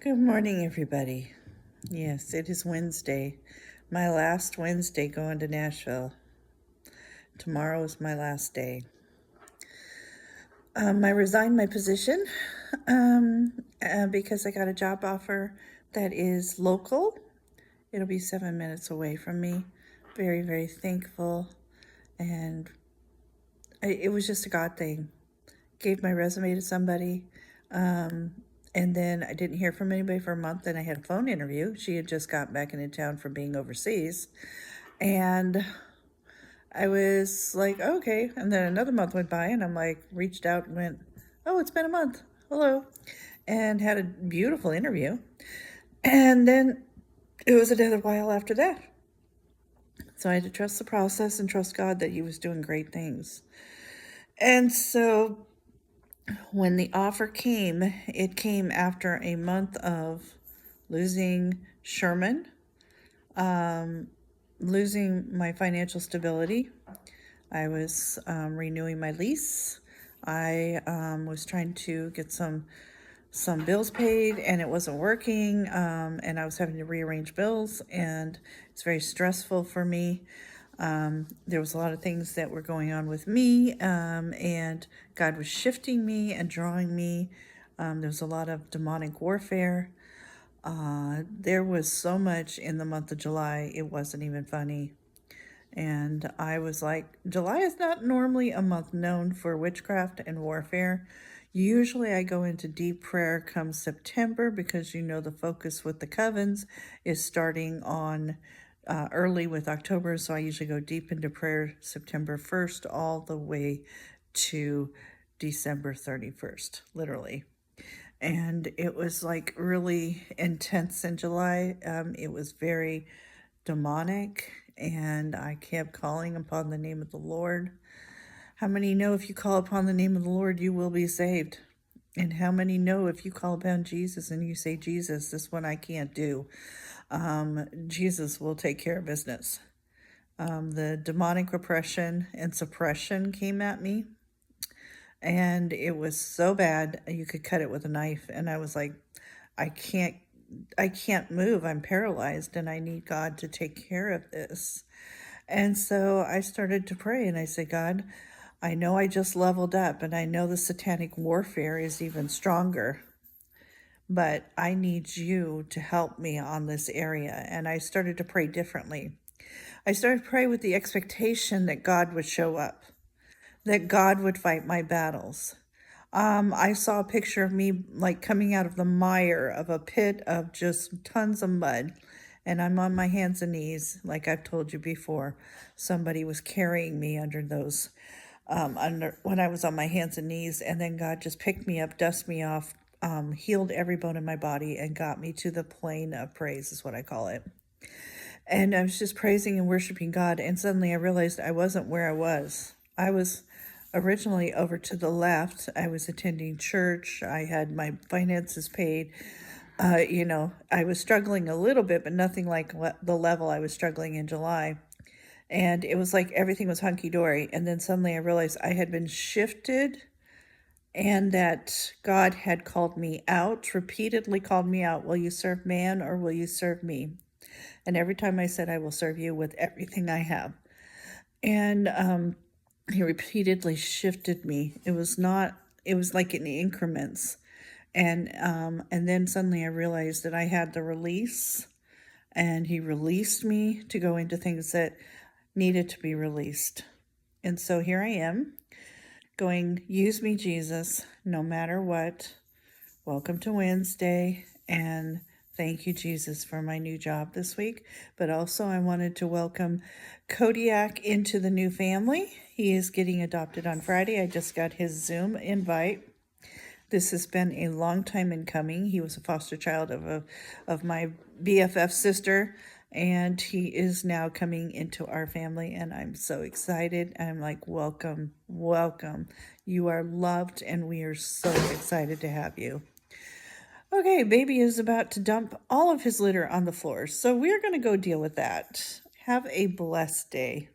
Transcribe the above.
Good morning, everybody. Yes, it is Wednesday. My last Wednesday going to Nashville. Tomorrow is my last day. I resigned my position because I got a job offer that is local. It'll be 7 minutes away from me. Very, very thankful. And it was just a God thing. Gave my resume to somebody. And then I didn't hear from anybody for a month. And I had a phone interview. She had just got back into town from being overseas. And I was like, okay. And then another month went by and I'm like, reached out and went, oh, it's been a month. Hello. And had a beautiful interview. And then it was another while after that. So I had to trust the process and trust God that He was doing great things. And so when the offer came, it came after a month of losing Sherman, losing my financial stability. I was renewing my lease. I was trying to get some bills paid and it wasn't working, and I was having to rearrange bills, and it's very stressful for me. There was a lot of things that were going on with me, and God was shifting me and drawing me. There was a lot of demonic warfare. There was so much in the month of July, it wasn't even funny. And I was like, July is not normally a month known for witchcraft and warfare. Usually I go into deep prayer come September because the focus with the covens is starting on early with October. So I usually go deep into prayer September 1st all the way to December 31st, literally. And it was like really intense in July. It was very demonic, and I kept calling upon the name of the Lord. How many know if you call upon the name of the Lord, you will be saved? And how many know if you call upon Jesus and you say, Jesus, this one I can't do, Jesus will take care of business. The demonic repression and suppression came at me, and it was so bad you could cut it with a knife. And I was like, I can't move. I'm paralyzed and I need God to take care of this. And so I started to pray and I said, God, I know I just leveled up and I know the satanic warfare is even stronger, but I need you to help me on this area. And I started to pray differently. I started to pray with the expectation that God would show up, that God would fight my battles. I saw a picture of me like coming out of the mire of a pit of just tons of mud. And I'm on my hands and knees, like I've told you before. Somebody was carrying me under those, when I was on my hands and knees. And then God just picked me up, dusted me off, healed every bone in my body, and got me to the plane of praise, is what I call it. And I was just praising and worshiping God. And suddenly I realized I wasn't where I was. I was originally over to the left. I was attending church. I had my finances paid. I was struggling a little bit, but nothing like the level I was struggling in July. And it was like everything was hunky-dory. And then suddenly I realized I had been shifted and that God had called me out, repeatedly called me out. Will you serve man or will you serve me? And every time I said, I will serve you with everything I have. And He repeatedly shifted me. It was like in increments. And then suddenly I realized that I had the release, and He released me to go into things that needed to be released. And so here I am going, use me, Jesus, no matter what. Welcome to Wednesday, and thank you, Jesus, for my new job this week. But also I wanted to welcome Kodiak into the new family. He is getting adopted on Friday. I just got his Zoom invite. This has been a long time in coming. He was a foster child of my BFF sister, and he is now coming into our family, and I'm so excited. I'm like, welcome, welcome. You are loved, and we are so excited to have you. Okay, baby is about to dump all of his litter on the floor, so we're going to go deal with that. Have a blessed day.